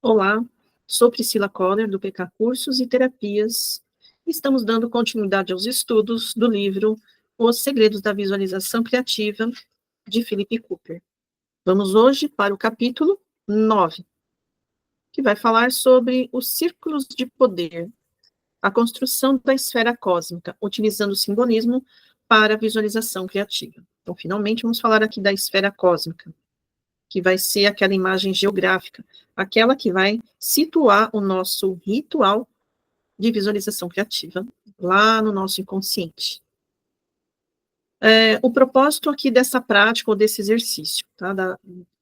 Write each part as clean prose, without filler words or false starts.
Olá, sou Priscila Coller, do PK Cursos e Terapias. Estamos dando continuidade aos estudos do livro Os Segredos da Visualização Criativa, de Philip Cooper. Vamos hoje para o capítulo 9, que vai falar sobre os círculos de poder, a construção da esfera cósmica, utilizando o simbolismo para a visualização criativa. Então, finalmente, vamos falar aqui da esfera cósmica, que vai ser aquela imagem geográfica, aquela que vai situar o nosso ritual de visualização criativa lá no nosso inconsciente. O propósito aqui dessa prática ou desse exercício, tá,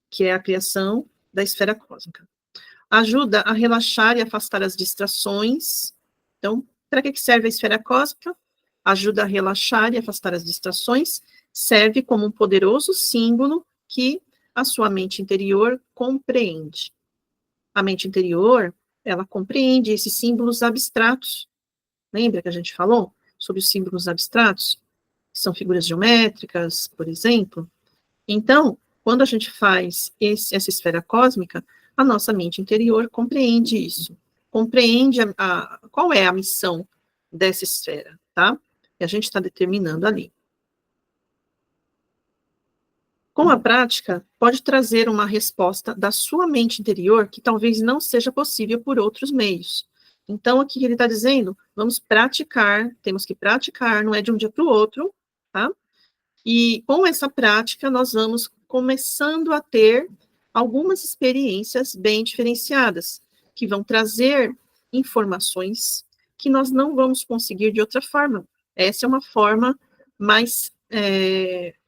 que é a criação da esfera cósmica. Ajuda a relaxar e afastar as distrações. Então, para que serve a esfera cósmica? Ajuda a relaxar e afastar as distrações, serve como um poderoso símbolo que a sua mente interior compreende. A mente interior, ela compreende esses símbolos abstratos. Lembra que a gente falou sobre os símbolos abstratos? Que são figuras geométricas, por exemplo. Então, quando a gente faz essa esfera cósmica, a nossa mente interior compreende isso. Compreende qual é a missão dessa esfera, tá? Que a gente está determinando ali. Com a prática, pode trazer uma resposta da sua mente interior que talvez não seja possível por outros meios. Então, aqui ele está dizendo, vamos praticar, temos que praticar, não é de um dia para o outro, tá? E com essa prática, nós vamos começando a ter algumas experiências bem diferenciadas, que vão trazer informações que nós não vamos conseguir de outra forma. Essa é uma forma mais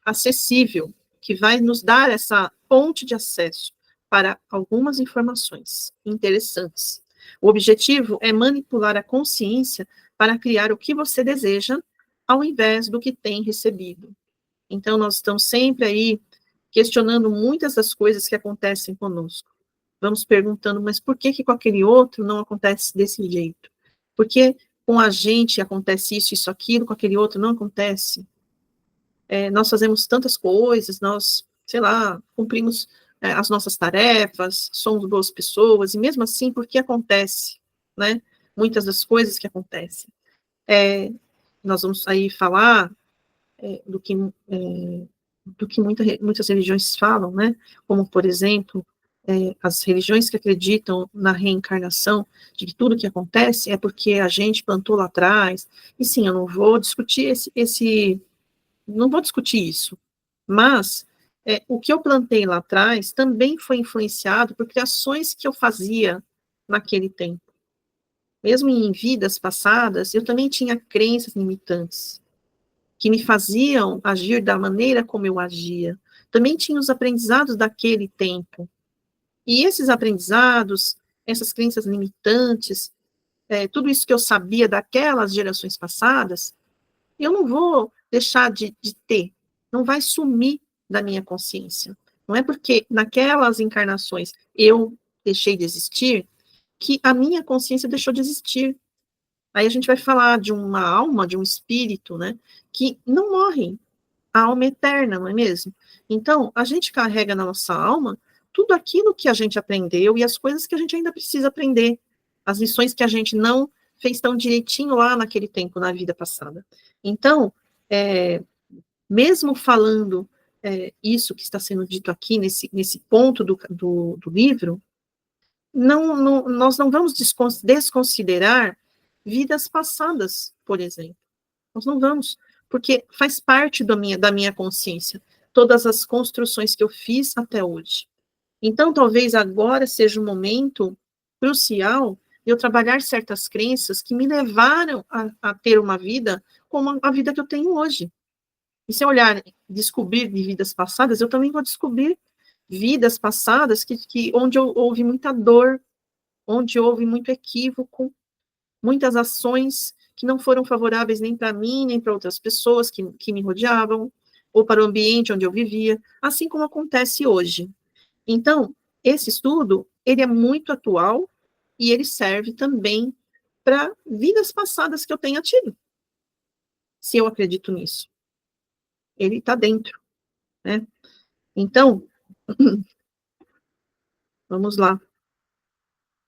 acessível, que vai nos dar essa ponte de acesso para algumas informações interessantes. O objetivo é manipular a consciência para criar o que você deseja, ao invés do que tem recebido. Então, nós estamos sempre aí questionando muitas das coisas que acontecem conosco. Vamos perguntando, mas por que com aquele outro não acontece desse jeito? Por que com a gente acontece isso, aquilo, com aquele outro não acontece? Nós fazemos tantas coisas, nós, sei lá, cumprimos as nossas tarefas, somos boas pessoas, e mesmo assim, por que acontece, né? Muitas das coisas que acontecem. Nós vamos aí falar do que muitas religiões falam, né? Como, por exemplo, as religiões que acreditam na reencarnação, de que tudo que acontece é porque a gente plantou lá atrás. E sim, eu não vou discutir não vou discutir isso, mas o que eu plantei lá atrás também foi influenciado por criações que eu fazia naquele tempo. Mesmo em vidas passadas, eu também tinha crenças limitantes, que me faziam agir da maneira como eu agia. Também tinha os aprendizados daquele tempo. E esses aprendizados, essas crenças limitantes, tudo isso que eu sabia daquelas gerações passadas, eu não vou deixar de ter, não vai sumir da minha consciência. Não é porque naquelas encarnações eu deixei de existir, que a minha consciência deixou de existir. Aí a gente vai falar de uma alma, de um espírito, né, que não morre, a alma é eterna, não é mesmo? Então, a gente carrega na nossa alma tudo aquilo que a gente aprendeu e as coisas que a gente ainda precisa aprender, as lições que a gente não fez tão direitinho lá naquele tempo, na vida passada. Então, mesmo falando isso que está sendo dito aqui, nesse ponto do livro, nós não vamos desconsiderar vidas passadas, por exemplo. Nós não vamos, porque faz parte da minha consciência, todas as construções que eu fiz até hoje. Então, talvez agora seja um momento crucial de eu trabalhar certas crenças que me levaram a ter uma vida como a vida que eu tenho hoje. E se eu olhar, descobrir de vidas passadas, eu também vou descobrir vidas passadas onde houve muita dor, onde houve muito equívoco, muitas ações que não foram favoráveis nem para mim, nem para outras pessoas que me rodeavam, ou para o ambiente onde eu vivia, assim como acontece hoje. Então, esse estudo, ele é muito atual e ele serve também para vidas passadas que eu tenha tido, se eu acredito nisso. Ele está dentro, né? Então, vamos lá.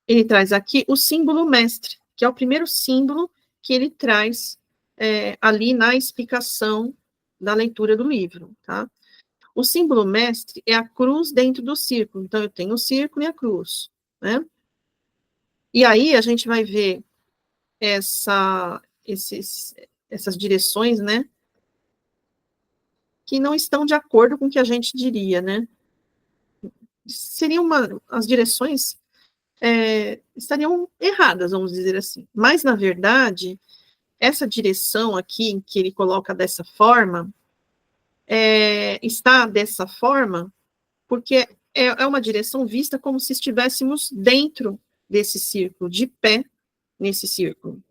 ele traz aqui o símbolo mestre, que é o primeiro símbolo que ele traz ali na explicação da leitura do livro, tá? O símbolo mestre é a cruz dentro do círculo. Então, eu tenho o círculo e a cruz, né? E aí, a gente vai ver essas direções, né? Que não estão de acordo com o que a gente diria, né? As direções estariam erradas, vamos dizer assim. Mas, na verdade, essa direção aqui, em que ele coloca dessa forma, está dessa forma porque é uma direção vista como se estivéssemos dentro desse círculo, de pé nesse círculo,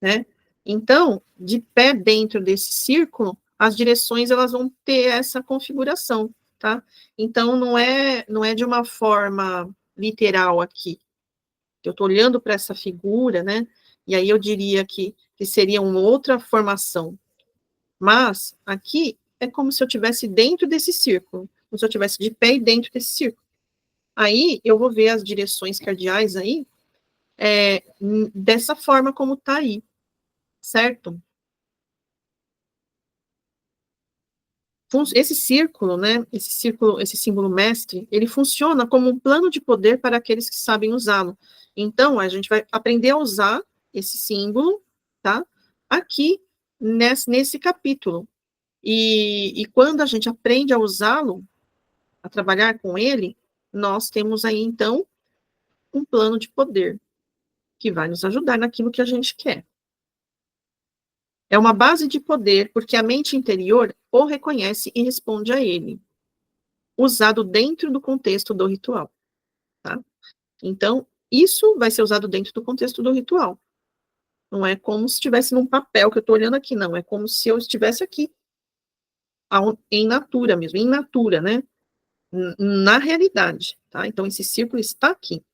né? Então, de pé dentro desse círculo, as direções elas vão ter essa configuração, tá? Então, não é de uma forma literal aqui. Eu estou olhando para essa figura, né? E aí eu diria que seria uma outra formação. Mas aqui é como se eu estivesse dentro desse círculo, como se eu estivesse de pé e dentro desse círculo. Aí eu vou ver as direções cardeais aí dessa forma como está aí, certo? Esse círculo, né? Esse símbolo mestre, ele funciona como um plano de poder para aqueles que sabem usá-lo. Então, a gente vai aprender a usar esse símbolo, tá? Aqui nesse capítulo. E quando a gente aprende a usá-lo, a trabalhar com ele, nós temos aí, então, um plano de poder que vai nos ajudar naquilo que a gente quer. É uma base de poder porque a mente interior o reconhece e responde a ele, usado dentro do contexto do ritual, tá? Então, isso vai ser usado dentro do contexto do ritual. Não é como se estivesse num papel que eu estou olhando aqui, não. É como se eu estivesse aqui, em natura mesmo, em natura, né? Na realidade, tá? Então, esse círculo está aqui.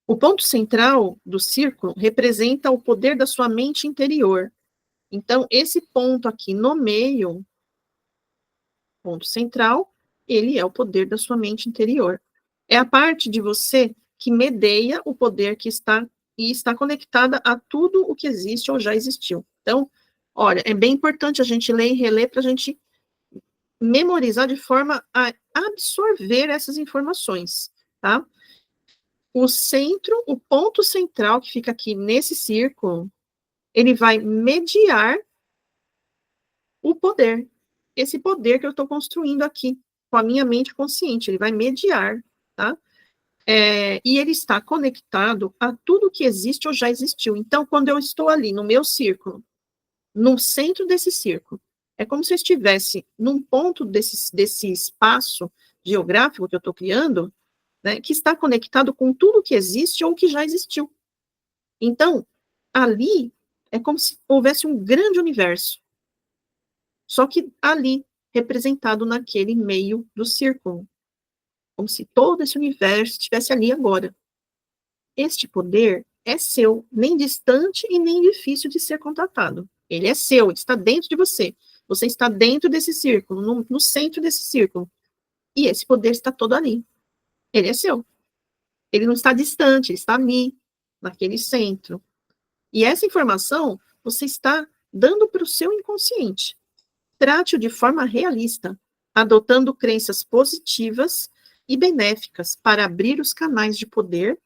O ponto central do círculo representa o poder da sua mente interior. Então, esse ponto aqui no meio, ponto central, ele é o poder da sua mente interior. É a parte de você que medeia o poder que está e está conectada a tudo o que existe ou já existiu. Então, olha, é bem importante a gente ler e reler para a gente memorizar de forma a absorver essas informações, tá? O centro, o ponto central que fica aqui nesse círculo, ele vai mediar o poder. Esse poder que eu estou construindo aqui, com a minha mente consciente, ele vai mediar, tá? E ele está conectado a tudo que existe ou já existiu. Então, quando eu estou ali no meu círculo, no centro desse círculo, é como se eu estivesse num ponto desse espaço geográfico que eu estou criando, né, que está conectado com tudo que existe ou que já existiu. Então, ali é como se houvesse um grande universo, só que ali, representado naquele meio do círculo, como se todo esse universo estivesse ali agora. Este poder é seu, nem distante e nem difícil de ser contatado. Ele é seu, ele está dentro de você. Você está dentro desse círculo, no centro desse círculo. E esse poder está todo ali. Ele é seu. Ele não está distante, ele está ali, naquele centro. E essa informação você está dando para o seu inconsciente. Trate-o de forma realista, adotando crenças positivas e benéficas para abrir os canais de poder,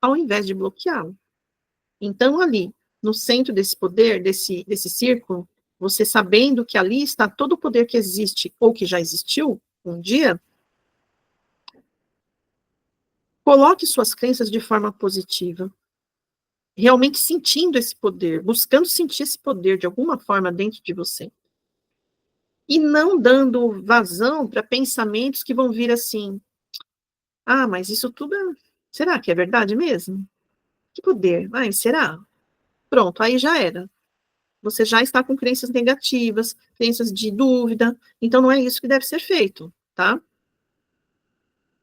ao invés de bloqueá-lo. Então, ali, no centro desse poder, desse círculo, você sabendo que ali está todo o poder que existe ou que já existiu um dia, coloque suas crenças de forma positiva, realmente sentindo esse poder, buscando sentir esse poder de alguma forma dentro de você. E não dando vazão para pensamentos que vão vir assim: ah, mas isso tudo será que é verdade mesmo? Que poder? Ai, será? Pronto, aí já era. Você já está com crenças negativas, crenças de dúvida, então não é isso que deve ser feito, tá?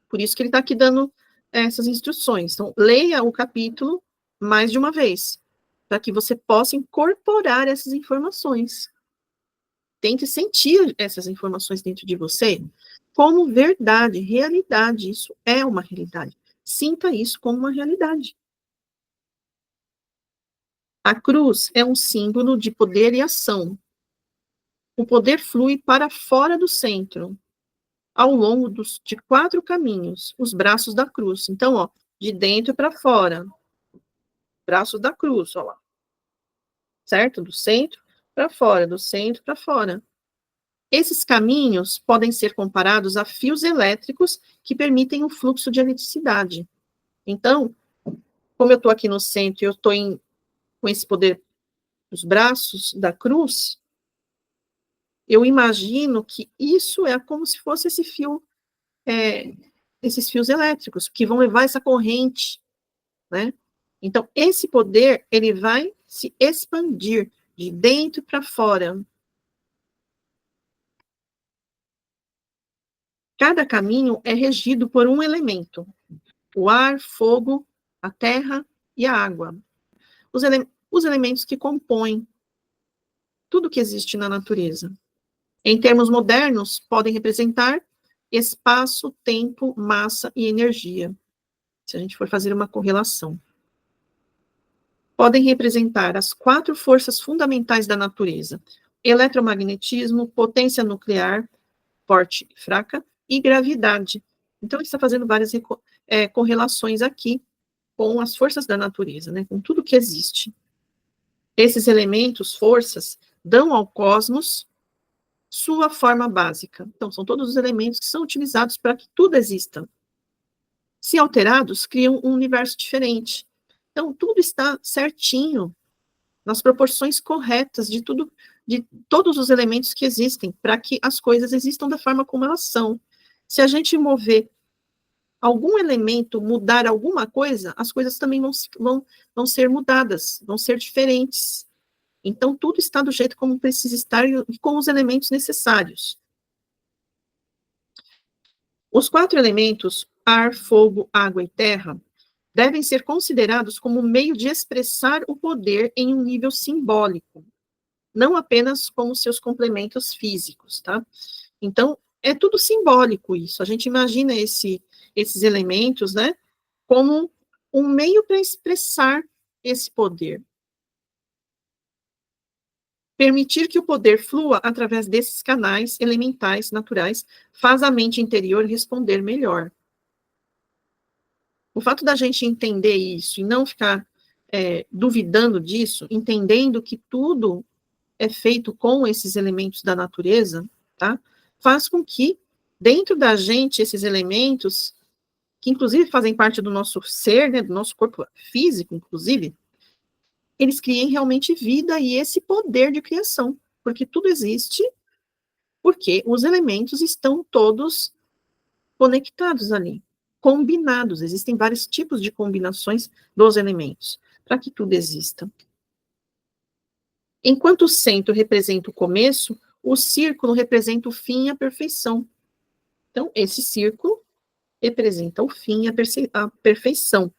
Por isso que ele está aqui dando essas instruções. Então, leia o capítulo mais de uma vez, para que você possa incorporar essas informações. Tente sentir essas informações dentro de você. como verdade, realidade. Isso é uma realidade. Sinta isso como uma realidade. A cruz é um símbolo de poder e ação. O poder flui para fora do centro, ao longo de 4 caminhos, os braços da cruz. Então, ó, de dentro para fora, braços da cruz, ó lá. Certo? Do centro para fora, do centro para fora. Esses caminhos podem ser comparados a fios elétricos que permitem o fluxo de eletricidade. Então, como eu estou aqui no centro e eu estou com esse poder nos braços da cruz, eu imagino que isso é como se fosse esse fio, esses fios elétricos, que vão levar essa corrente, né? Então, esse poder, ele vai se expandir de dentro para fora. Cada caminho é regido por um elemento: o ar, fogo, a terra e a água. Os elementos que compõem tudo que existe na natureza. Em termos modernos, podem representar espaço, tempo, massa e energia, se a gente for fazer uma correlação. Podem representar as 4 forças fundamentais da natureza: eletromagnetismo, potência nuclear, forte e fraca, e gravidade. Então, ele está fazendo várias correlações aqui com as forças da natureza, né, com tudo que existe. Esses elementos, forças, dão ao cosmos sua forma básica. Então, são todos os elementos que são utilizados para que tudo exista. Se alterados, criam um universo diferente. Então, tudo está certinho, nas proporções corretas de tudo, de todos os elementos que existem, para que as coisas existam da forma como elas são. Se a gente mover algum elemento, mudar alguma coisa, as coisas também vão ser mudadas, vão ser diferentes. Então, tudo está do jeito como precisa estar e com os elementos necessários. Os 4 elementos, ar, fogo, água e terra, devem ser considerados como meio de expressar o poder em um nível simbólico, não apenas como seus complementos físicos, tá? Então, é tudo simbólico isso. A gente imagina esses elementos, né, como um meio para expressar esse poder. Permitir que o poder flua através desses canais elementais naturais faz a mente interior responder melhor. O fato da gente entender isso e não ficar duvidando disso, entendendo que tudo é feito com esses elementos da natureza, tá? Faz com que, dentro da gente, esses elementos, que inclusive fazem parte do nosso ser, né, do nosso corpo físico, inclusive, eles criem realmente vida e esse poder de criação, porque tudo existe, porque os elementos estão todos conectados ali, combinados. Existem vários tipos de combinações dos elementos, para que tudo exista. Enquanto o centro representa o começo, o círculo representa o fim e a perfeição. Então, esse círculo representa o fim e a perfeição.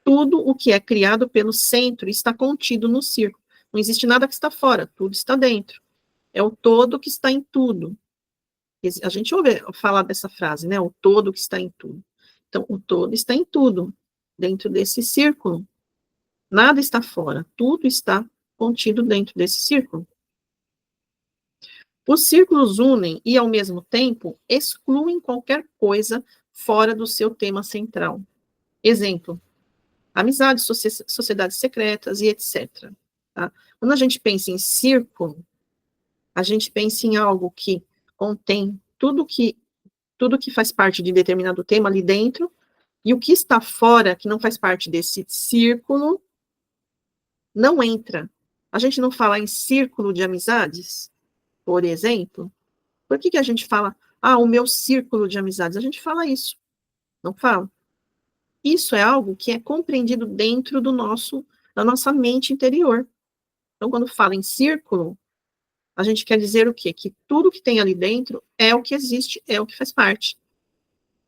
Tudo o que é criado pelo centro está contido no círculo. Não existe nada que está fora, tudo está dentro. É o todo que está em tudo. A gente ouve falar dessa frase, né? O todo que está em tudo. Então, o todo está em tudo, dentro desse círculo. Nada está fora, tudo está contido dentro desse círculo. Os círculos unem e, ao mesmo tempo, excluem qualquer coisa fora do seu tema central. Exemplo: amizades, sociedades secretas e etc. Tá? Quando a gente pensa em círculo, a gente pensa em algo que contém tudo que faz parte de determinado tema ali dentro, e o que está fora, que não faz parte desse círculo, não entra. A gente não fala em círculo de amizades, por exemplo. Por que a gente fala, o meu círculo de amizades? A gente fala isso, não fala? Isso é algo que é compreendido dentro da nossa mente interior. Então, quando fala em círculo, a gente quer dizer o quê? Que tudo que tem ali dentro é o que existe, é o que faz parte.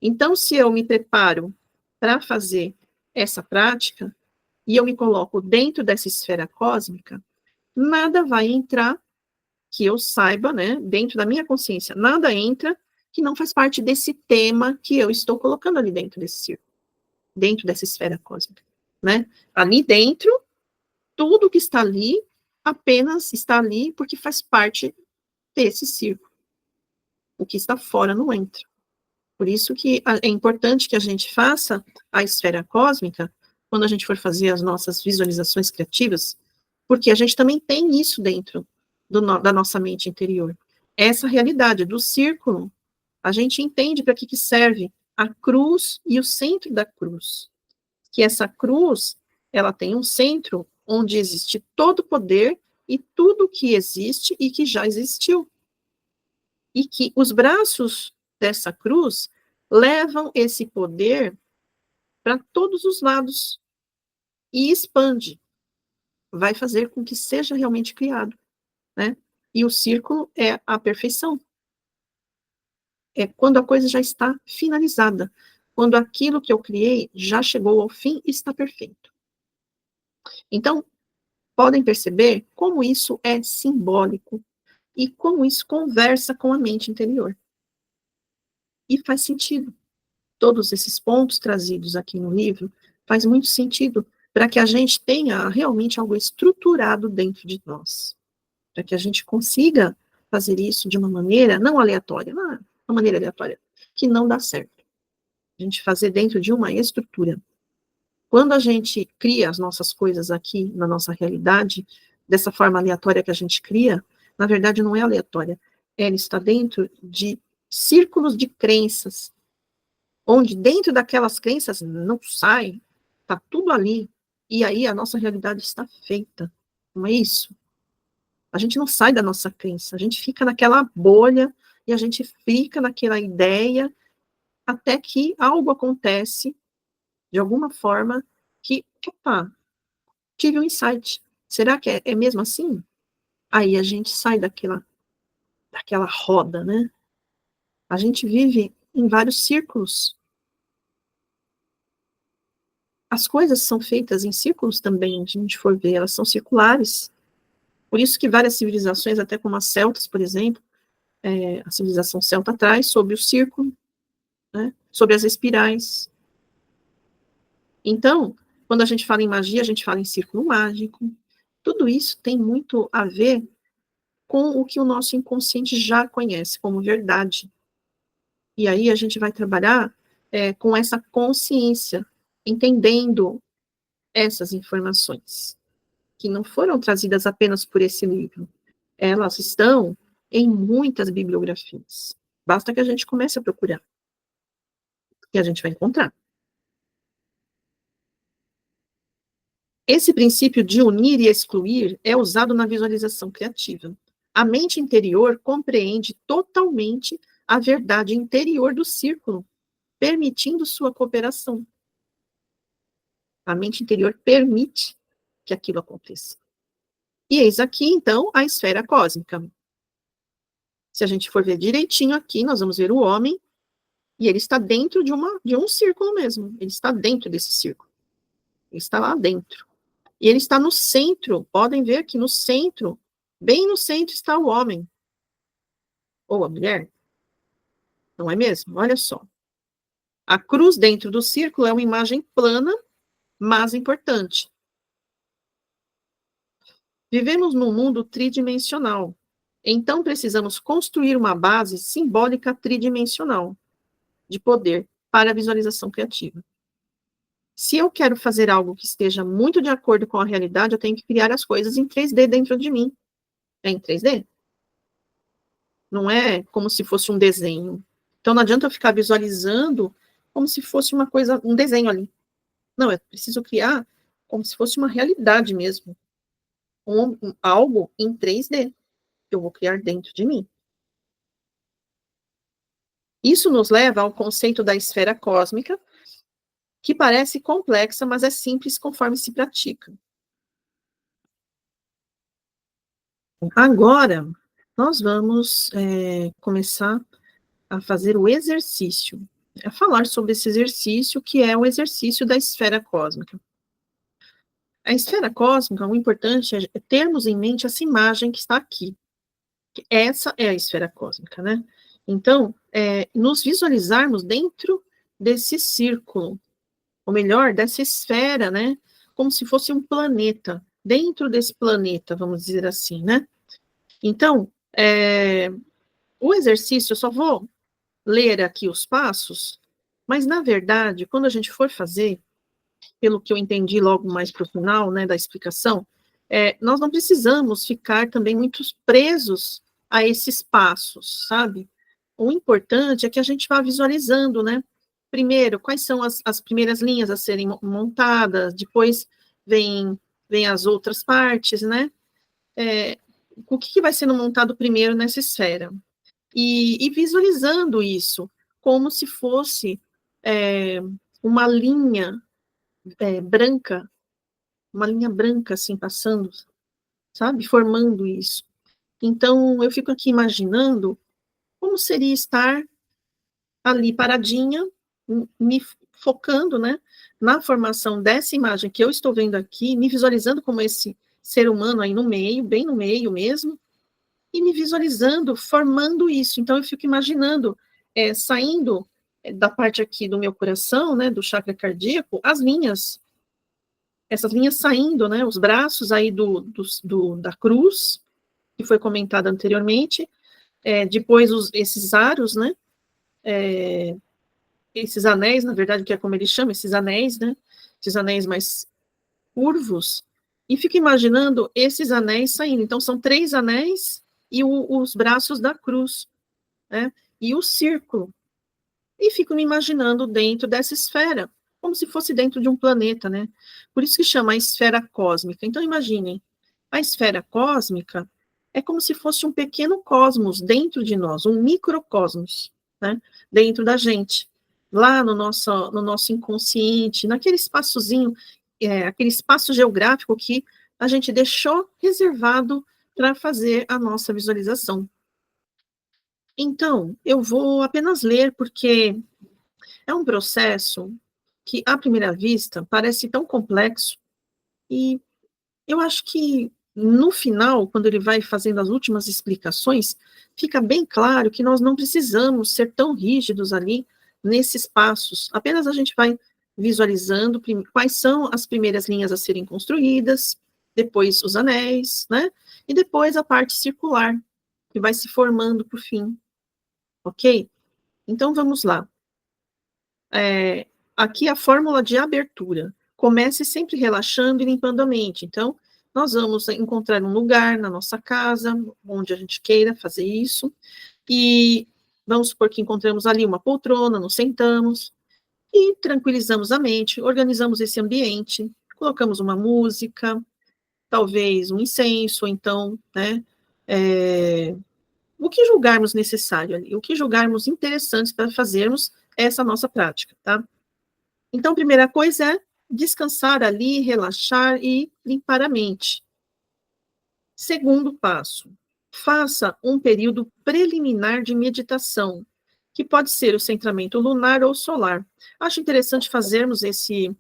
Então, se eu me preparo para fazer essa prática, e eu me coloco dentro dessa esfera cósmica, nada vai entrar que eu saiba, né, dentro da minha consciência, nada entra que não faz parte desse tema que eu estou colocando ali dentro desse círculo, dentro dessa esfera cósmica, né? Ali dentro, tudo que está ali apenas está ali porque faz parte desse círculo. O que está fora não entra. Por isso que é importante que a gente faça a esfera cósmica quando a gente for fazer as nossas visualizações criativas, porque a gente também tem isso dentro da nossa mente interior. Essa realidade do círculo, a gente entende para que serve a cruz e o centro da cruz. Que essa cruz, ela tem um centro onde existe todo o poder e tudo que existe e que já existiu. E que os braços dessa cruz levam esse poder para todos os lados e expande, vai fazer com que seja realmente criado, né? E o círculo é a perfeição. É quando a coisa já está finalizada, quando aquilo que eu criei já chegou ao fim e está perfeito. Então, podem perceber como isso é simbólico e como isso conversa com a mente interior. E faz sentido. Todos esses pontos trazidos aqui no livro faz muito sentido para que a gente tenha realmente algo estruturado dentro de nós, para que a gente consiga fazer isso de uma maneira não aleatória, não, uma maneira aleatória, que não dá certo. A gente fazer dentro de uma estrutura. Quando a gente cria as nossas coisas aqui na nossa realidade, dessa forma aleatória que a gente cria, na verdade não é aleatória, ela está dentro de círculos de crenças, onde dentro daquelas crenças não sai, está tudo ali, e aí a nossa realidade está feita, não é isso? A gente não sai da nossa crença, a gente fica naquela bolha, e a gente fica naquela ideia, até que algo acontece, de alguma forma, que, opa, tive um insight, será que é mesmo assim? Aí a gente sai daquela roda, né? A gente vive em vários círculos, as coisas são feitas em círculos também, se a gente for ver, elas são circulares. Por isso que várias civilizações, até como as celtas, por exemplo, a civilização celta traz sobre o círculo, né, sobre as espirais. Então, quando a gente fala em magia, a gente fala em círculo mágico. Tudo isso tem muito a ver com o que o nosso inconsciente já conhece como verdade. E aí a gente vai trabalhar com essa consciência, entendendo essas informações, que não foram trazidas apenas por esse livro. Elas estão em muitas bibliografias. Basta que a gente comece a procurar. E a gente vai encontrar. Esse princípio de unir e excluir é usado na visualização criativa. A mente interior compreende totalmente a verdade interior do círculo, permitindo sua cooperação. A mente interior permite que aquilo aconteça. E eis aqui, então, a esfera cósmica. Se a gente for ver direitinho aqui, nós vamos ver o homem, e ele está dentro de um círculo mesmo. Ele está dentro desse círculo. Ele está lá dentro. E ele está no centro. Podem ver que no centro, bem no centro, está o homem. Ou a mulher. Não é mesmo? Olha só. A cruz dentro do círculo é uma imagem plana, mas importante. Vivemos num mundo tridimensional. Então, precisamos construir uma base simbólica tridimensional de poder para a visualização criativa. Se eu quero fazer algo que esteja muito de acordo com a realidade, eu tenho que criar as coisas em 3D dentro de mim. É em 3D? Não é como se fosse um desenho. Então não adianta eu ficar visualizando como se fosse uma coisa, um desenho ali. Não, eu preciso criar como se fosse uma realidade mesmo. Algo em 3D que eu vou criar dentro de mim. Isso nos leva ao conceito da esfera cósmica, que parece complexa, mas é simples conforme se pratica. Agora, nós vamos começar a fazer o exercício, a falar sobre esse exercício, que é o exercício da esfera cósmica. A esfera cósmica, o importante é termos em mente essa imagem que está aqui. Essa é a esfera cósmica, né? Então, nos visualizarmos dentro desse círculo, ou melhor, dessa esfera, né? Como se fosse um planeta, dentro desse planeta, vamos dizer assim, né? Então, o exercício, eu só vou ler aqui os passos, mas, na verdade, quando a gente for fazer, pelo que eu entendi logo mais para o final, né, da explicação, nós não precisamos ficar também muito presos a esses passos, sabe? O importante é que a gente vá visualizando, né? Primeiro, quais são as primeiras linhas a serem montadas, depois vem as outras partes, né? O que vai sendo montado primeiro nessa esfera? E visualizando isso, como se fosse uma linha branca, uma linha branca assim passando, sabe? Formando isso. Então, eu fico aqui imaginando como seria estar ali paradinha, me focando, né, na formação dessa imagem que eu estou vendo aqui, me visualizando como esse ser humano aí no meio, bem no meio mesmo, e me visualizando formando isso. Então, eu fico imaginando saindo da parte aqui do meu coração, né, do chakra cardíaco, as linhas, essas linhas saindo, né, os braços aí da cruz, que foi comentada anteriormente, depois esses aros, né, esses anéis, na verdade, que é como ele chama, esses anéis, né, esses anéis mais curvos, e fico imaginando esses anéis saindo. Então, são 3 anéis e os braços da cruz, né, e o círculo. E fico me imaginando dentro dessa esfera, como se fosse dentro de um planeta, né? Por isso que chama a esfera cósmica. Então, imaginem, a esfera cósmica é como se fosse um pequeno cosmos dentro de nós, um microcosmos, né? Dentro da gente, lá no nosso inconsciente, naquele espaçozinho, aquele espaço geográfico que a gente deixou reservado para fazer a nossa visualização. Então, eu vou apenas ler, porque é um processo que, à primeira vista, parece tão complexo, e eu acho que, no final, quando ele vai fazendo as últimas explicações, fica bem claro que nós não precisamos ser tão rígidos ali nesses passos, apenas a gente vai visualizando quais são as primeiras linhas a serem construídas, depois os anéis, né? E depois a parte circular, que vai se formando por fim, ok? Então, vamos lá. Aqui a fórmula de abertura. Comece sempre relaxando e limpando a mente. Então, nós vamos encontrar um lugar na nossa casa, onde a gente queira fazer isso, e vamos supor que encontramos ali uma poltrona, nos sentamos, e tranquilizamos a mente, organizamos esse ambiente, colocamos uma música, talvez um incenso, ou então, né, o que julgarmos necessário ali, o que julgarmos interessantes para fazermos essa nossa prática, tá? Então, a primeira coisa é descansar ali, relaxar e limpar a mente. Segundo passo, faça um período preliminar de meditação, que pode ser o centramento lunar ou solar. Acho interessante fazermos esse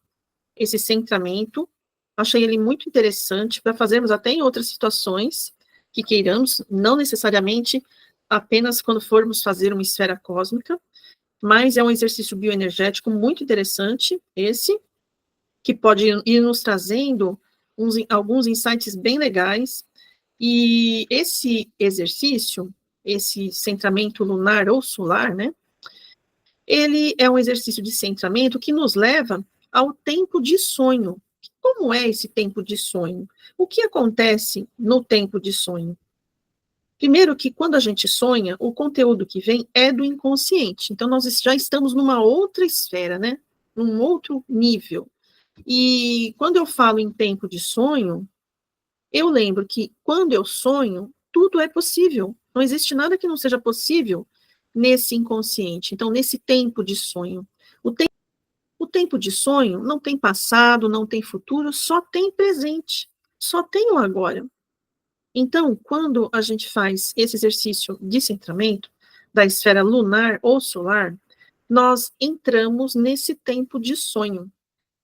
centramento, achei ele muito interessante para fazermos até em outras situações que queiramos, não necessariamente apenas quando formos fazer uma esfera cósmica, mas é um exercício bioenergético muito interessante, esse, que pode ir nos trazendo alguns insights bem legais, e esse exercício, esse centramento lunar ou solar, né, ele é um exercício de centramento que nos leva ao tempo de sonho. Como é esse tempo de sonho? O que acontece no tempo de sonho? Primeiro que quando a gente sonha, o conteúdo que vem é do inconsciente. Então, nós já estamos numa outra esfera, né? Num outro nível. E quando eu falo em tempo de sonho, eu lembro que quando eu sonho, tudo é possível. Não existe nada que não seja possível nesse inconsciente. Então, nesse tempo de sonho. O tempo de sonho não tem passado, não tem futuro, só tem presente. Só tem o agora. Então, quando a gente faz esse exercício de centramento da esfera lunar ou solar, nós entramos nesse tempo de sonho,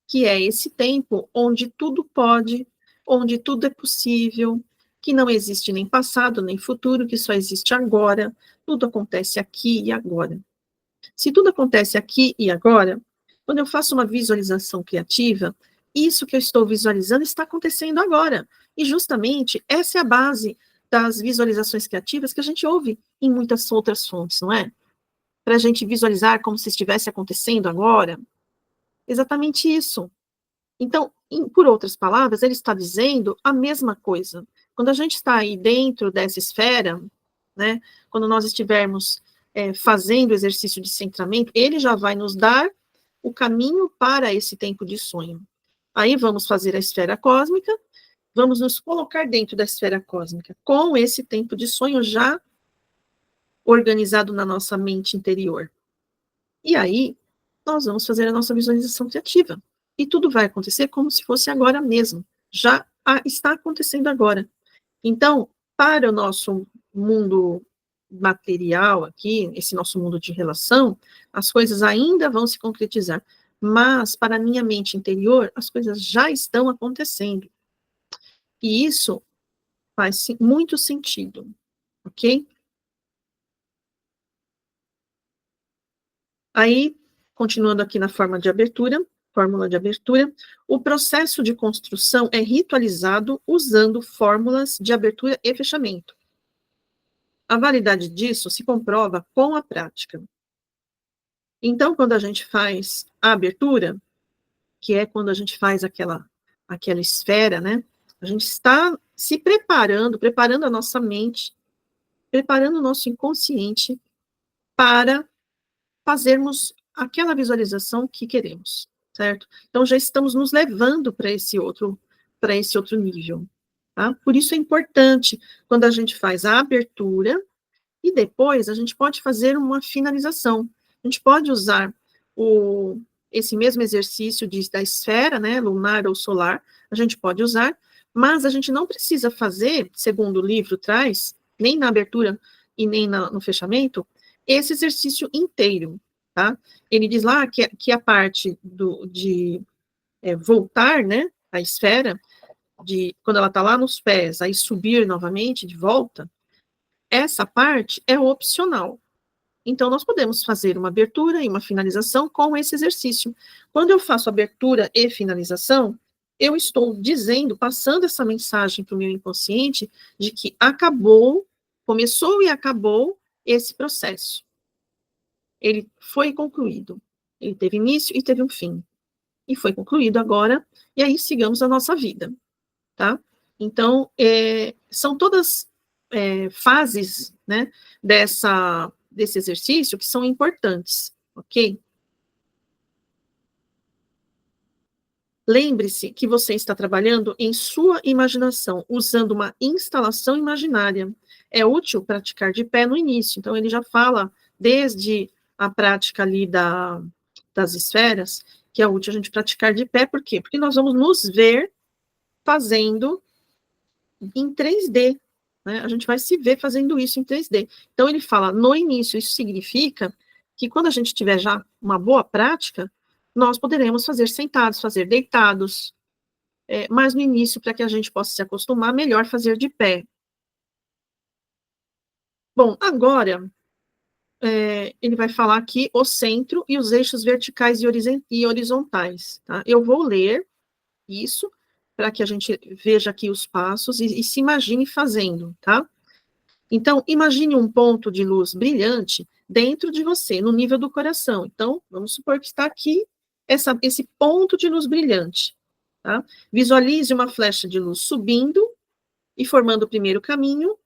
que é esse tempo onde tudo pode, onde tudo é possível, que não existe nem passado nem futuro, que só existe agora. tudo acontece aqui e agora. Se tudo acontece aqui e agora, quando eu faço uma visualização criativa, isso que eu estou visualizando está acontecendo agora. E justamente essa é a base das visualizações criativas que a gente ouve em muitas outras fontes, não é? Para a gente visualizar como se estivesse acontecendo agora. Exatamente isso. Então, por outras palavras, ele está dizendo a mesma coisa. Quando a gente está aí dentro dessa esfera, né, quando nós estivermos fazendo o exercício de centramento, ele já vai nos dar o caminho para esse tempo de sonho. Aí vamos fazer a esfera cósmica, vamos nos colocar dentro da esfera cósmica, com esse tempo de sonho já organizado na nossa mente interior. E aí, nós vamos fazer a nossa visualização criativa. E tudo vai acontecer como se fosse agora mesmo. Já está acontecendo agora. Então, para o nosso mundo material aqui, esse nosso mundo de relação, as coisas ainda vão se concretizar. Mas, para a minha mente interior, as coisas já estão acontecendo. E isso faz muito sentido, ok? Aí, continuando aqui na fórmula de abertura, o processo de construção é ritualizado usando fórmulas de abertura e fechamento. A validade disso se comprova com a prática. Então, quando a gente faz a abertura, que é quando a gente faz aquela esfera, né? A gente está se preparando a nossa mente, preparando o nosso inconsciente para fazermos aquela visualização que queremos, certo? Então já estamos nos levando para esse outro nível, tá? Por isso é importante quando a gente faz a abertura e depois a gente pode fazer uma finalização. A gente pode usar esse mesmo exercício da esfera, né, lunar ou solar, a gente pode usar, mas a gente não precisa fazer, segundo o livro traz, nem na abertura e nem no fechamento, esse exercício inteiro, tá? Ele diz lá que a parte de voltar, né, a esfera, quando ela está lá nos pés, aí subir novamente de volta, essa parte é opcional. Então, nós podemos fazer uma abertura e uma finalização com esse exercício. Quando eu faço abertura e finalização, eu estou dizendo, passando essa mensagem para o meu inconsciente de que acabou, começou e acabou esse processo. Ele foi concluído. Ele teve início e teve um fim. E foi concluído agora, e aí sigamos a nossa vida, tá? Então, são todas fases, né, desse exercício que são importantes, ok? Lembre-se que você está trabalhando em sua imaginação, usando uma instalação imaginária. É útil praticar de pé no início. Então, ele já fala, desde a prática ali das esferas, que é útil a gente praticar de pé. Por quê? Porque nós vamos nos ver fazendo em 3D. Né? A gente vai se ver fazendo isso em 3D. Então, ele fala, no início, isso significa que quando a gente tiver já uma boa prática, nós poderemos fazer sentados, fazer deitados, mas no início, para que a gente possa se acostumar, melhor fazer de pé. Bom, agora, ele vai falar aqui o centro e os eixos verticais e horizontais. Tá? Eu vou ler isso, para que a gente veja aqui os passos e se imagine fazendo, tá? Então, imagine um ponto de luz brilhante dentro de você, no nível do coração. Então, vamos supor que está aqui esse ponto de luz brilhante. Tá? Visualize uma flecha de luz subindo e formando o primeiro caminho.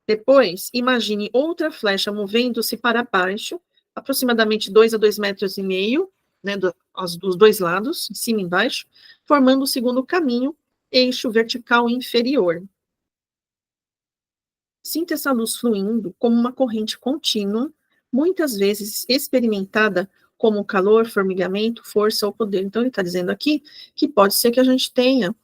Depois, imagine outra flecha movendo-se para baixo, aproximadamente 2 a 2,5 metros, né, dos dois lados, em cima e embaixo, formando o segundo caminho, eixo vertical inferior. Sinta essa luz fluindo como uma corrente contínua, muitas vezes experimentada como calor, formigamento, força ou poder. Então, ele está dizendo aqui que pode ser que a gente tenha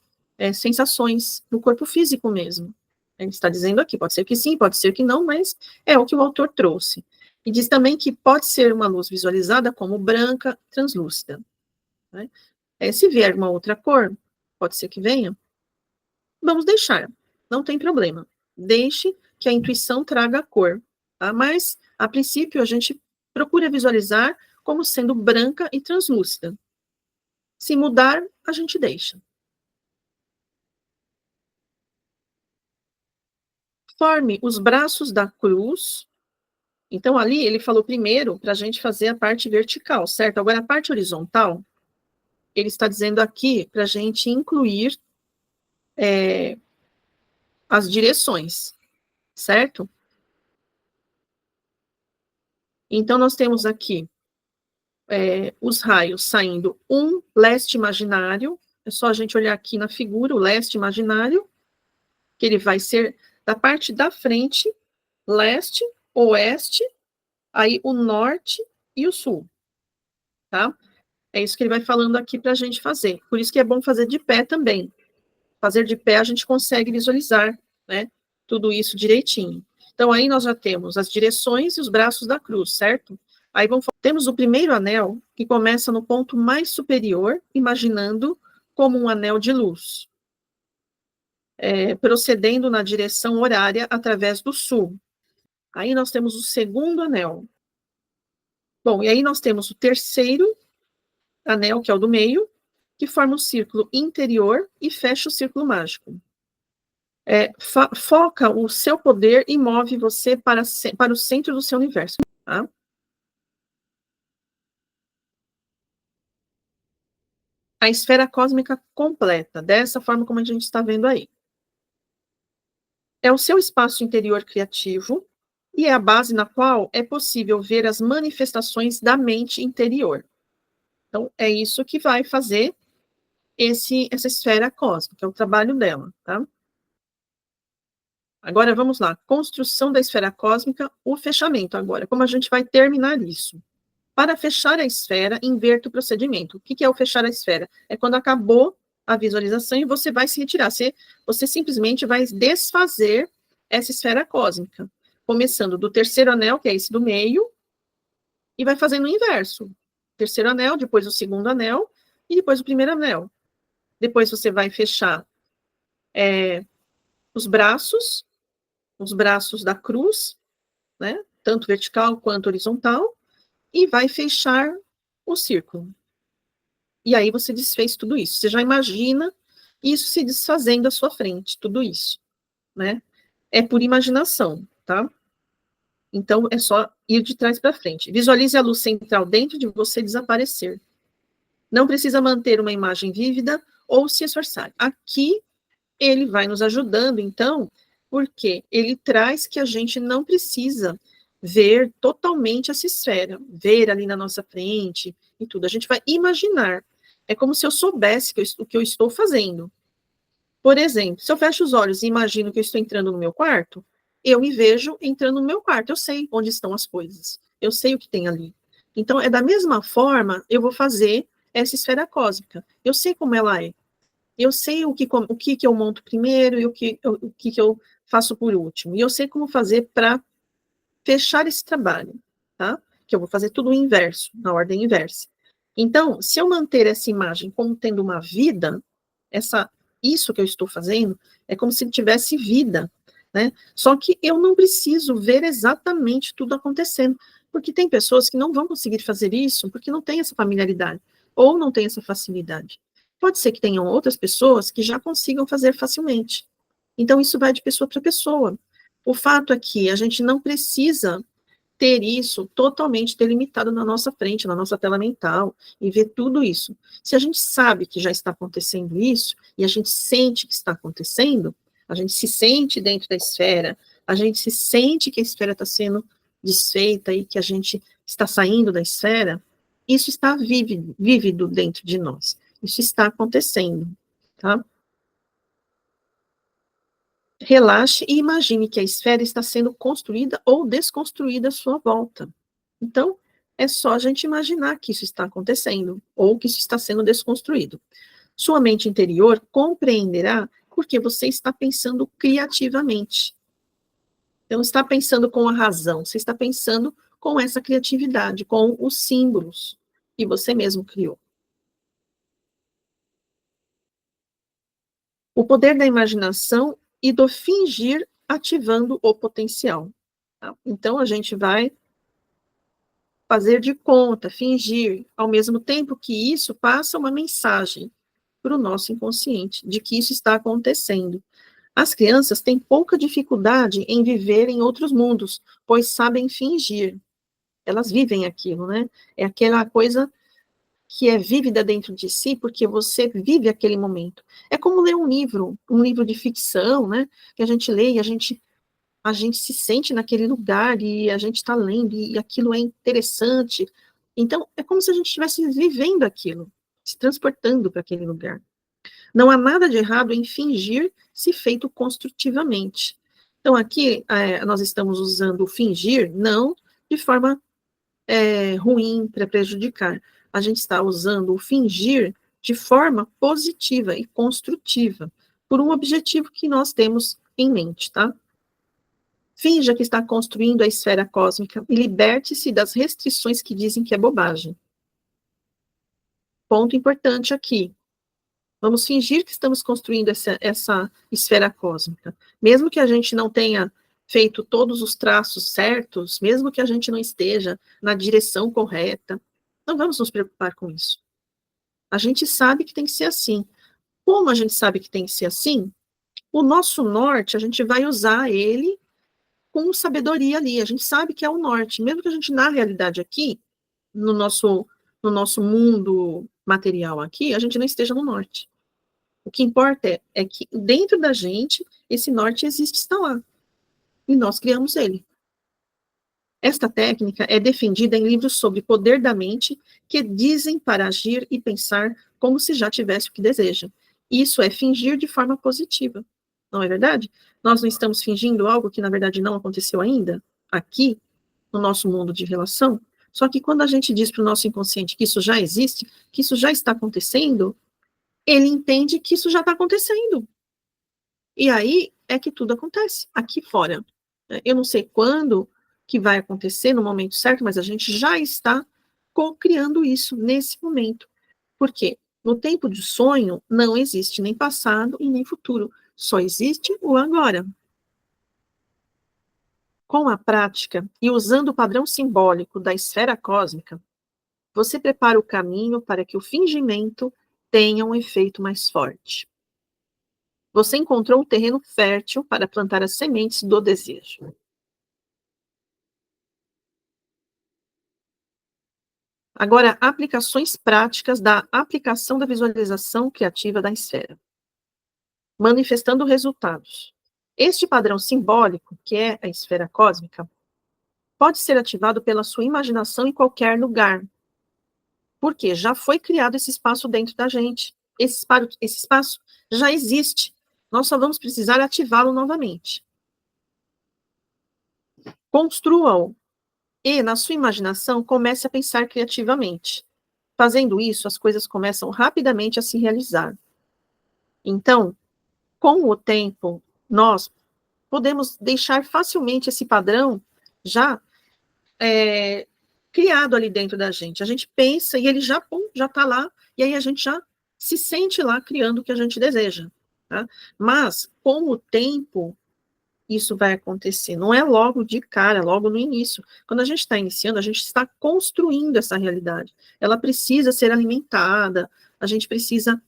sensações no corpo físico mesmo. Ele está dizendo aqui, pode ser que sim, pode ser que não, mas é o que o autor trouxe. E diz também que pode ser uma luz visualizada como branca, translúcida. Né? Se vier uma outra cor, pode ser que venha, vamos deixar, não tem problema. Deixe que a intuição traga a cor, tá? Mas, a princípio, a gente procura visualizar como sendo branca e translúcida. Se mudar, a gente deixa. Forme os braços da cruz. Então, ali, ele falou primeiro para a gente fazer a parte vertical, certo? Agora, a parte horizontal, ele está dizendo aqui para a gente incluir as direções, certo? Então, nós temos aqui os raios saindo um leste imaginário, é só a gente olhar aqui na figura, o leste imaginário, que ele vai ser da parte da frente, leste, oeste, aí o norte e o sul, tá? É isso que ele vai falando aqui para a gente fazer. Por isso que é bom fazer de pé também. Fazer de pé a gente consegue visualizar, né? Tudo isso direitinho. Então, aí nós já temos as direções e os braços da cruz, certo? Aí temos o primeiro anel, que começa no ponto mais superior, imaginando como um anel de luz, procedendo na direção horária através do sul. Aí nós temos o segundo anel. Bom, e aí nós temos o terceiro anel, que é o do meio, que forma um círculo interior e fecha o círculo mágico. Foca o seu poder e move você para o centro do seu universo. Tá? A esfera cósmica completa, dessa forma como a gente está vendo aí. É o seu espaço interior criativo e é a base na qual é possível ver as manifestações da mente interior. Então, é isso que vai fazer essa esfera cósmica, é o trabalho dela, tá? Agora, vamos lá. Construção da esfera cósmica, o fechamento agora. Como a gente vai terminar isso? Para fechar a esfera, inverta o procedimento. O que é o fechar a esfera? É quando acabou a visualização e você vai se retirar. Você simplesmente vai desfazer essa esfera cósmica. Começando do terceiro anel, que é esse do meio, e vai fazendo o inverso. Terceiro anel, depois o segundo anel, e depois o primeiro anel. Depois você vai fechar os braços da cruz, né? Tanto vertical quanto horizontal, e vai fechar o círculo. E aí você desfez tudo isso. Você já imagina isso se desfazendo à sua frente, tudo isso, né? É por imaginação, tá? Então é só ir de trás para frente. Visualize a luz central dentro de você desaparecer. Não precisa manter uma imagem vívida ou se esforçar. Aqui ele vai nos ajudando, então, porque ele traz que a gente não precisa ver totalmente essa esfera, ver ali na nossa frente e tudo. A gente vai imaginar. É como se eu soubesse o que eu estou fazendo. Por exemplo, se eu fecho os olhos e imagino que eu estou entrando no meu quarto, eu me vejo entrando no meu quarto. Eu sei onde estão as coisas. Eu sei o que tem ali. Então, é da mesma forma, eu vou fazer essa esfera cósmica. Eu sei como ela é. Eu sei o que eu monto primeiro e o que eu faço por último. E eu sei como fazer para fechar esse trabalho, tá? Que eu vou fazer tudo o inverso, na ordem inversa. Então, se eu manter essa imagem como tendo uma vida, isso que eu estou fazendo é como se tivesse vida, né? Só que eu não preciso ver exatamente tudo acontecendo, porque tem pessoas que não vão conseguir fazer isso porque não tem essa familiaridade ou não tem essa facilidade. Pode ser que tenham outras pessoas que já consigam fazer facilmente. Então, isso vai de pessoa para pessoa. O fato é que a gente não precisa ter isso totalmente delimitado na nossa frente, na nossa tela mental, e ver tudo isso. Se a gente sabe que já está acontecendo isso, e a gente sente que está acontecendo, a gente se sente dentro da esfera, a gente se sente que a esfera está sendo desfeita e que a gente está saindo da esfera, isso está vívido dentro de nós. Isso está acontecendo, tá? Relaxe e imagine que a esfera está sendo construída ou desconstruída à sua volta. Então, é só a gente imaginar que isso está acontecendo, ou que isso está sendo desconstruído. Sua mente interior compreenderá porque você está pensando criativamente. Então, está pensando com a razão, você está pensando com essa criatividade, com os símbolos que você mesmo criou. O poder da imaginação e do fingir ativando o potencial. Tá? Então, a gente vai fazer de conta, fingir, ao mesmo tempo que isso passa uma mensagem para o nosso inconsciente de que isso está acontecendo. As crianças têm pouca dificuldade em viver em outros mundos, pois sabem fingir. Elas vivem aquilo, né? É aquela coisa que é vívida dentro de si, porque você vive aquele momento. É como ler um livro de ficção, né? Que a gente lê e a gente se sente naquele lugar e a gente está lendo e aquilo é interessante. Então, é como se a gente estivesse vivendo aquilo, se transportando para aquele lugar. Não há nada de errado em fingir se feito construtivamente. Então, aqui, nós estamos usando o fingir, não de forma ruim para prejudicar. A gente está usando o fingir de forma positiva e construtiva, por um objetivo que nós temos em mente, tá? Finja que está construindo a esfera cósmica e liberte-se das restrições que dizem que é bobagem. Ponto importante aqui. Vamos fingir que estamos construindo essa esfera cósmica. Mesmo que a gente não tenha feito todos os traços certos, mesmo que a gente não esteja na direção correta, não vamos nos preocupar com isso. A gente sabe que tem que ser assim. Como a gente sabe que tem que ser assim, o nosso norte, a gente vai usar ele com sabedoria ali. A gente sabe que é o norte. Mesmo que a gente, na realidade aqui, no nosso mundo material aqui, a gente não esteja no norte. O que importa é que dentro da gente, esse norte existe, está lá. E nós criamos ele. Esta técnica é defendida em livros sobre poder da mente que dizem para agir e pensar como se já tivesse o que deseja. Isso é fingir de forma positiva. Não é verdade? Nós não estamos fingindo algo que, na verdade, não aconteceu ainda, aqui, no nosso mundo de relação. Só que quando a gente diz para o nosso inconsciente que isso já existe, que isso já está acontecendo, ele entende que isso já está acontecendo. E aí é que tudo acontece, aqui fora. Eu não sei quando que vai acontecer, no momento certo, mas a gente já está co-criando isso nesse momento. Por quê? No tempo de sonho, não existe nem passado e nem futuro. Só existe o agora. Com a prática e usando o padrão simbólico da esfera cósmica, você prepara o caminho para que o fingimento tenha um efeito mais forte. Você encontrou um terreno fértil para plantar as sementes do desejo. Agora, aplicações práticas da aplicação da visualização criativa da esfera. Manifestando resultados. Este padrão simbólico, que é a esfera cósmica, pode ser ativado pela sua imaginação em qualquer lugar. Porque já foi criado esse espaço dentro da gente. Esse espaço já existe. Nós só vamos precisar ativá-lo novamente. Construa-o e, na sua imaginação, comece a pensar criativamente. Fazendo isso, as coisas começam rapidamente a se realizar. Então, com o tempo, nós podemos deixar facilmente esse padrão já criado ali dentro da gente. A gente pensa e ele já está lá, e aí a gente já se sente lá criando o que a gente deseja. Tá? Mas, com o tempo, isso vai acontecer. Não é logo de cara, logo no início. Quando a gente está iniciando, a gente está construindo essa realidade. Ela precisa ser alimentada, a gente precisa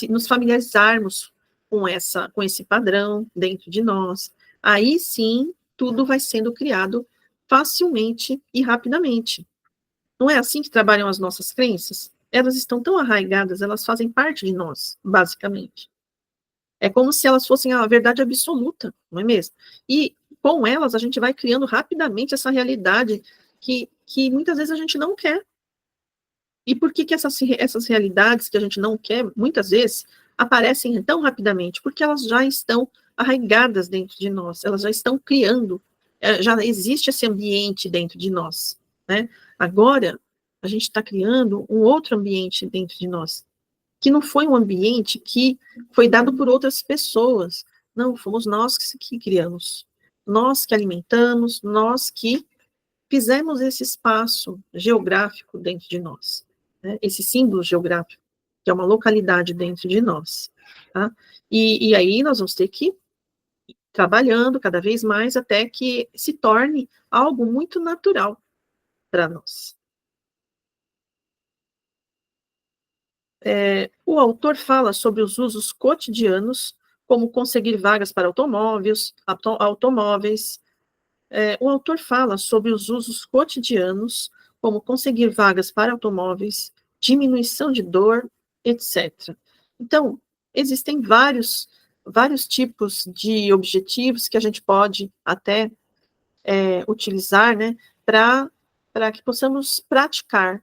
nos familiarizarmos com esse padrão dentro de nós. Aí sim, tudo vai sendo criado facilmente e rapidamente. Não é assim que trabalham as nossas crenças? Elas estão tão arraigadas, elas fazem parte de nós, basicamente. É como se elas fossem a verdade absoluta, não é mesmo? E com elas a gente vai criando rapidamente essa realidade que muitas vezes a gente não quer. E por que essas realidades que a gente não quer, muitas vezes, aparecem tão rapidamente? Porque elas já estão arraigadas dentro de nós, elas já estão criando, já existe esse ambiente dentro de nós, né? Agora, a gente está criando um outro ambiente dentro de nós, que não foi um ambiente que foi dado por outras pessoas, não, fomos nós que criamos, nós que alimentamos, nós que fizemos esse espaço geográfico dentro de nós, né? Esse símbolo geográfico, que é uma localidade dentro de nós. Tá? E aí nós vamos ter que trabalhando cada vez mais até que se torne algo muito natural para nós. O autor fala sobre os usos cotidianos, como conseguir vagas para automóveis. O autor fala sobre os usos cotidianos, como conseguir vagas para automóveis, diminuição de dor, etc. Então, existem vários tipos de objetivos que a gente pode até utilizar, né, para que possamos praticar.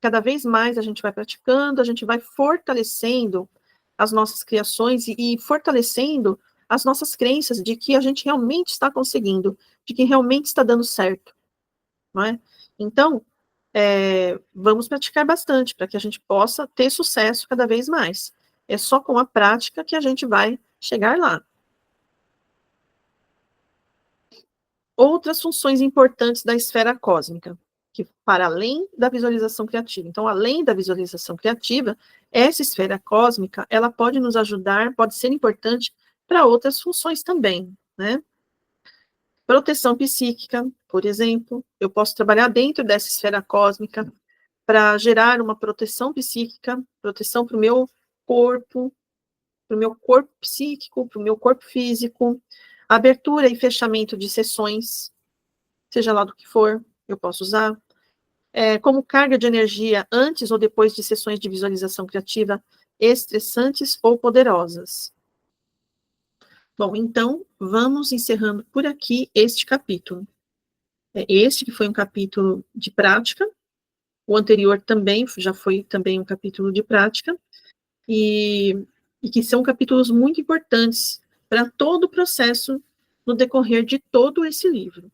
Cada vez mais a gente vai praticando, a gente vai fortalecendo as nossas criações e fortalecendo as nossas crenças de que a gente realmente está conseguindo, de que realmente está dando certo, não é? Então, vamos praticar bastante para que a gente possa ter sucesso cada vez mais. É só com a prática que a gente vai chegar lá. Outras funções importantes da esfera cósmica, que para além da visualização criativa. Então, além da visualização criativa, essa esfera cósmica, ela pode nos ajudar, pode ser importante para outras funções também, né? Proteção psíquica, por exemplo, eu posso trabalhar dentro dessa esfera cósmica para gerar uma proteção psíquica, proteção para o meu corpo psíquico, para o meu corpo físico, abertura e fechamento de sessões, seja lá do que for, eu posso usar. Como carga de energia antes ou depois de sessões de visualização criativa estressantes ou poderosas. Bom, então, vamos encerrando por aqui este capítulo. Este que foi um capítulo de prática, o anterior também já foi também um capítulo de prática, e que são capítulos muito importantes para todo o processo no decorrer de todo esse livro.